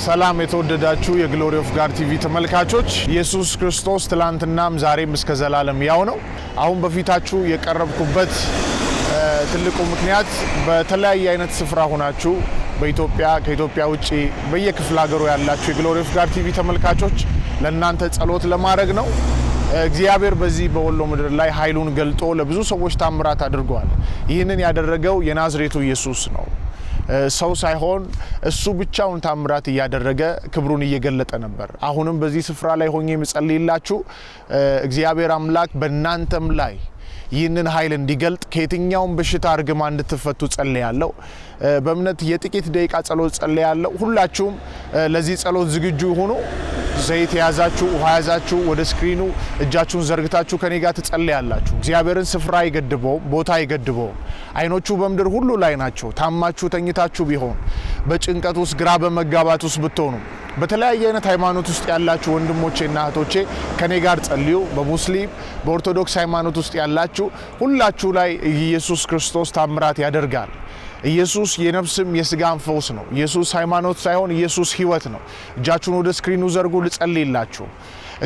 ሰላም የተወደዳችሁ የግሎሪ ኦፍ ጋድ ቲቪ ተመልካቾች፣ ኢየሱስ ክርስቶስ ትላንትናም ዛሬም እስከ ዘላለም ያው ነው። አሁን በፊታችሁ የቀረብኩበት ትልቁ ምክንያት በተለያየ አይነት ስፍራ ሆናችሁ በኢትዮጵያ ከኢትዮጵያ ውጪ በየክፍለ ሀገሩ ያላችሁ የግሎሪ ኦፍ ጋድ ቲቪ ተመልካቾች ለእናንተ ጸሎት ለማድረግ ነው። እግዚአብሔር በዚህ በወሎ ምድር ላይ ኃይሉን ገልጦ ለብዙ ሰዎች ታምራት አድርጓል። ይህንን ያደረገው የናዝሬቱ ኢየሱስ ነው። ሰው ሳይሆን እሱ ብቻውን ታምራት ያደረገ ክብሩን እየገለጠ ነበር። አሁንም በዚህ ስፍራ ላይ ሆኜ የምጸልይላችሁ እግዚአብሔር አምላክ በእናንተም ላይ ይህንን ኃይል እንዲገልጥ ከየትኛውም በሽታ እርግማ እንድትፈቱ ጸልያለሁ። በእምነት የጥቂት ደቂቃ ጸሎት ጸልያለሁ። ሁላችሁም ለዚህ ጸሎት ዝግጁ ሁኑ። ዘይት ያዛችሁ፣ ውሃ ያዛችሁ፣ ወደ ስክሪኑ እጃችሁን ዘርግታችሁ ከኔ ጋር ትጸልያላችሁ። እግዚአብሔርን ስፍራ አይገድበውም፣ ቦታ አይገድበውም። አይኖቹ በምድር ሁሉ ላይ ናቸው። ታማችሁ ተኝታችሁ ቢሆን፣ በጭንቀት ውስጥ ግራ በመጋባት ውስጥ ብትሆኑ፣ በተለያየ አይነት ሃይማኖት ውስጥ ያላችሁ ወንድሞቼና እህቶቼ ከኔ ጋር ጸልዩ። በሙስሊም በኦርቶዶክስ ሃይማኖት ውስጥ ያላችሁ ሁላችሁ ላይ ኢየሱስ ክርስቶስ ታምራት ያደርጋል። ኢየሱስ የነፍስም የስጋም ፈውስ ነው። ኢየሱስ ሃይማኖት ሳይሆን ኢየሱስ ህይወት ነው። እጃችሁን ወደ ስክሪኑ ዘርጉ፣ ልጸልይላችሁ።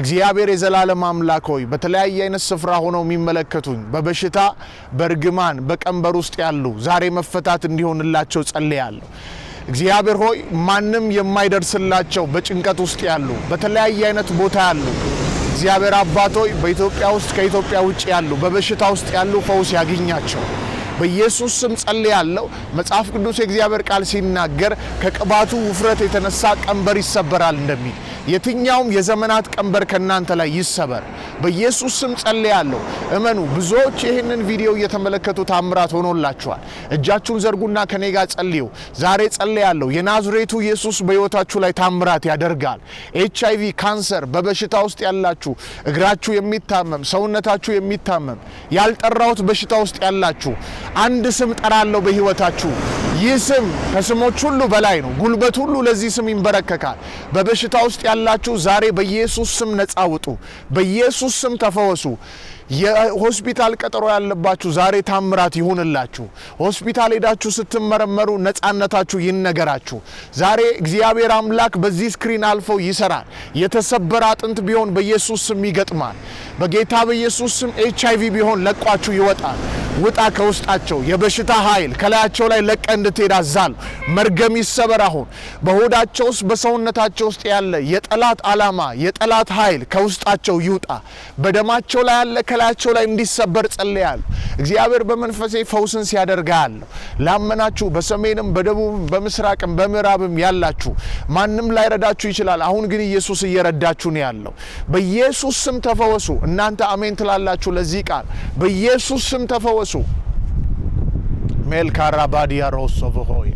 እግዚአብሔር የዘላለም አምላክ ሆይ በተለያየ አይነት ስፍራ ሆነው የሚመለከቱኝ በበሽታ በርግማን በቀንበር ውስጥ ያሉ ዛሬ መፈታት እንዲሆንላቸው ጸልያለሁ። እግዚአብሔር ሆይ ማንም የማይደርስላቸው በጭንቀት ውስጥ ያሉ በተለያየ አይነት ቦታ ያሉ እግዚአብሔር አባት ሆይ በኢትዮጵያ ውስጥ ከኢትዮጵያ ውጭ ያሉ በበሽታ ውስጥ ያሉ ፈውስ ያገኛቸው በኢየሱስ ስም ጸልያለሁ። መጽሐፍ ቅዱስ የእግዚአብሔር ቃል ሲናገር ከቅባቱ ውፍረት የተነሳ ቀንበር ይሰበራል እንደሚል የትኛውም የዘመናት ቀንበር ከናንተ ላይ ይሰበር በኢየሱስ ስም ጸልያለሁ። እመኑ። ብዙዎች ይህንን ቪዲዮ እየተመለከቱ ታምራት ሆኖላችኋል። እጃችሁን ዘርጉና ከኔ ጋር ጸልዩ። ዛሬ ጸልያለሁ። የናዝሬቱ ኢየሱስ በሕይወታችሁ ላይ ታምራት ያደርጋል። HIV ካንሰር በበሽታ ውስጥ ያላችሁ፣ እግራችሁ የሚታመም ሰውነታችሁ የሚታመም ያልጠራውት በሽታ ውስጥ ያላችሁ አንድ ስም ጠራለሁ በሕይወታችሁ። ይህ ስም ከስሞች ሁሉ በላይ ነው። ጉልበት ሁሉ ለዚህ ስም ይንበረከካል። በበሽታ ውስጥ ያላችሁ ዛሬ በኢየሱስ ስም ነፃ ውጡ። በኢየሱስ ስም ተፈወሱ። የሆስፒታል ቀጠሮ ያለባችሁ ዛሬ ታምራት ይሁንላችሁ። ሆስፒታል ሄዳችሁ ስትመረመሩ ነፃነታችሁ ይነገራችሁ። ዛሬ እግዚአብሔር አምላክ በዚህ ስክሪን አልፎ ይሰራል። የተሰበረ አጥንት ቢሆን በኢየሱስ ስም ይገጥማል። በጌታ በኢየሱስ ስም HIV ቢሆን ለቋችሁ ይወጣል። ውጣ ከውስጣቸው የበሽታ ኃይል ከላያቸው ላይ ለቀ እንድትሄድ አዛል። መርገም ይሰበር አሁን። በሆዳቸው ውስጥ በሰውነታቸው ውስጥ ያለ የጠላት ዓላማ የጠላት ኃይል ከውስጣቸው ይውጣ። በደማቸው ላይ ያለ ከላያቸው ላይ እንዲሰበር ጸልያለሁ። እግዚአብሔር በመንፈሴ ፈውስን ሲያደርጋለሁ። ላመናችሁ በሰሜንም በደቡብም በምስራቅም በምዕራብም ያላችሁ ማንም ላይረዳችሁ ይችላል። አሁን ግን ኢየሱስ እየረዳችሁ ነው ያለው። በኢየሱስ ስም ተፈወሱ። እናንተ አሜን ትላላችሁ ለዚህ ቃል። በኢየሱስ ስም ተፈወሱ። ሜልካራባዲያ ሮሶቮሆያ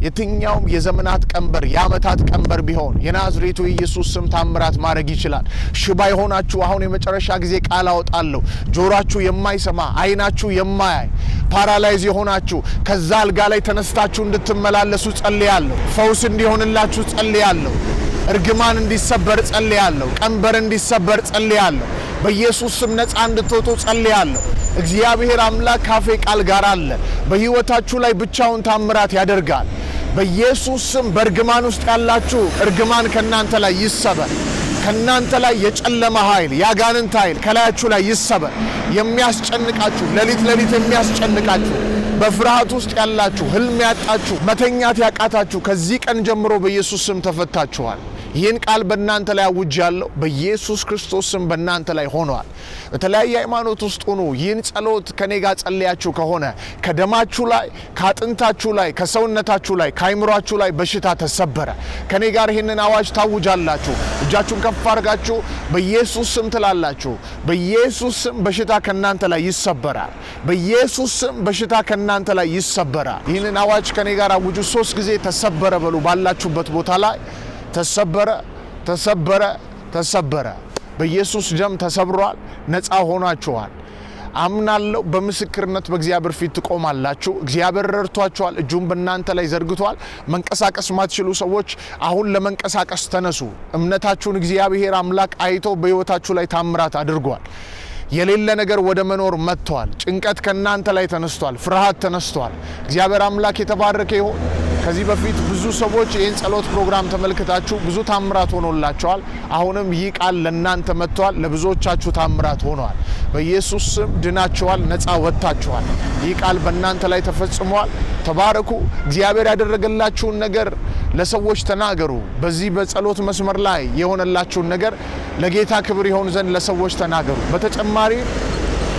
የትኛውም የዘመናት ቀንበር የዓመታት ቀንበር ቢሆን የናዝሬቱ ኢየሱስ ስም ታምራት ማድረግ ይችላል። ሽባ የሆናችሁ አሁን የመጨረሻ ጊዜ ቃል አወጣለሁ። ጆሮአችሁ የማይሰማ አይናችሁ የማያይ ፓራላይዝ የሆናችሁ ከዛ አልጋ ላይ ተነስታችሁ እንድትመላለሱ ጸልያለሁ። ፈውስ እንዲሆንላችሁ ጸልያለሁ። እርግማን እንዲሰበር ጸልያለሁ። ቀንበር እንዲሰበር ጸልያለሁ። በኢየሱስ ስም ነፃ እንድትወጡ ጸልያለሁ። እግዚአብሔር አምላክ ካፌ ቃል ጋር አለ። በሕይወታችሁ ላይ ብቻውን ታምራት ያደርጋል። በኢየሱስ ስም በእርግማን ውስጥ ያላችሁ እርግማን ከናንተ ላይ ይሰበር። ከናንተ ላይ የጨለማ ኃይል ያጋንንት ኃይል ከላያችሁ ላይ ይሰበር። የሚያስጨንቃችሁ ሌሊት የሚያስጨንቃችሁ በፍርሃት ውስጥ ያላችሁ ህልም ያጣችሁ መተኛት ያቃታችሁ ከዚህ ቀን ጀምሮ በኢየሱስ ስም ተፈታችኋል። ይህን ቃል በእናንተ ላይ አውጃለሁ። በኢየሱስ ክርስቶስ ስም በእናንተ ላይ ሆኗል። በተለያየ ሃይማኖት ውስጥ ሆኑ ይህን ጸሎት ከኔ ጋር ጸልያችሁ ከሆነ ከደማችሁ ላይ ከአጥንታችሁ ላይ ከሰውነታችሁ ላይ ከአይምሯችሁ ላይ በሽታ ተሰበረ። ከኔ ጋር ይህንን አዋጅ ታውጃላችሁ። እጃችሁን ከፍ አድርጋችሁ በኢየሱስ ስም ትላላችሁ። በኢየሱስ ስም በሽታ ከናንተ ላይ ይሰበራል። በኢየሱስ ስም በሽታ ከናንተ ላይ ይሰበራል። ይህንን አዋጅ ከኔ ጋር አውጁ። 3 ጊዜ ተሰበረ በሉ። ባላችሁበት ቦታ ላይ ተሰበረ፣ ተሰበረ፣ ተሰበረ። በኢየሱስ ደም ተሰብሯል። ነፃ ሆናችኋል። አምናለሁ። በምስክርነት በእግዚአብሔር ፊት ትቆማላችሁ። እግዚአብሔር ረድቷችኋል። እጁን በእናንተ ላይ ዘርግቷል። መንቀሳቀስ ማትችሉ ሰዎች አሁን ለመንቀሳቀስ ተነሱ። እምነታችሁን እግዚአብሔር አምላክ አይቶ በሕይወታችሁ ላይ ታምራት አድርጓል። የሌለ ነገር ወደ መኖር መጥቷል። ጭንቀት ከናንተ ላይ ተነስቷል። ፍርሃት ተነስቷል። እግዚአብሔር አምላክ የተባረከ ይሁን። ከዚህ በፊት ብዙ ሰዎች ይህን ጸሎት ፕሮግራም ተመልክታችሁ ብዙ ታምራት ሆኖላቸዋል። አሁንም ይህ ቃል ለእናንተ መጥቷል። ለብዙዎቻችሁ ታምራት ሆኗል። በኢየሱስ ስም ድናችኋል፣ ነፃ ወጥታችኋል። ይህ ቃል በእናንተ ላይ ተፈጽሟል። ተባረኩ። እግዚአብሔር ያደረገላችሁን ነገር ለሰዎች ተናገሩ። በዚህ በጸሎት መስመር ላይ የሆነላችሁን ነገር ለጌታ ክብር ይሆን ዘንድ ለሰዎች ተናገሩ። በተጨማሪ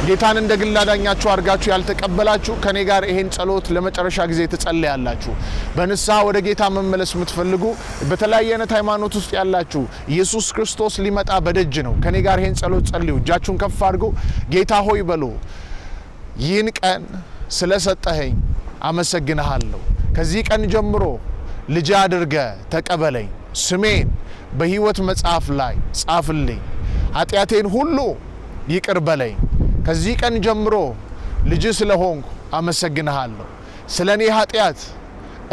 ጌታን እንደ ግል አዳኛችሁ አድርጋችሁ ያልተቀበላችሁ ከኔ ጋር ይሄን ጸሎት ለመጨረሻ ጊዜ ትጸልያላችሁ። በንስሐ ወደ ጌታ መመለስ የምትፈልጉ በተለያየ አይነት ሃይማኖት ውስጥ ያላችሁ ኢየሱስ ክርስቶስ ሊመጣ በደጅ ነው። ከኔ ጋር ይሄን ጸሎት ጸልዩ። እጃችሁን ከፍ አድርጉ። ጌታ ሆይ በሉ። ይህን ቀን ስለሰጠኸኝ አመሰግንሃለሁ። ከዚህ ቀን ጀምሮ ልጅ አድርገህ ተቀበለኝ። ስሜን በሕይወት መጽሐፍ ላይ ጻፍልኝ። ኃጢአቴን ሁሉ ይቅር በለኝ። ከዚህ ቀን ጀምሮ ልጅ ስለሆንኩ አመሰግንሃለሁ። ስለኔ ኃጢአት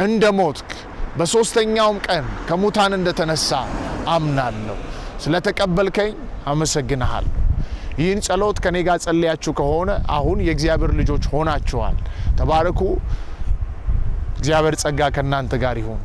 እንደ ሞትክ በሶስተኛውም ቀን ከሙታን እንደተነሳ አምናለሁ። ስለተቀበልከኝ አመሰግንሃለሁ። ይህን ጸሎት ከኔ ጋር ጸልያችሁ ከሆነ አሁን የእግዚአብሔር ልጆች ሆናችኋል። ተባረኩ። እግዚአብሔር ጸጋ ከእናንተ ጋር ይሁን።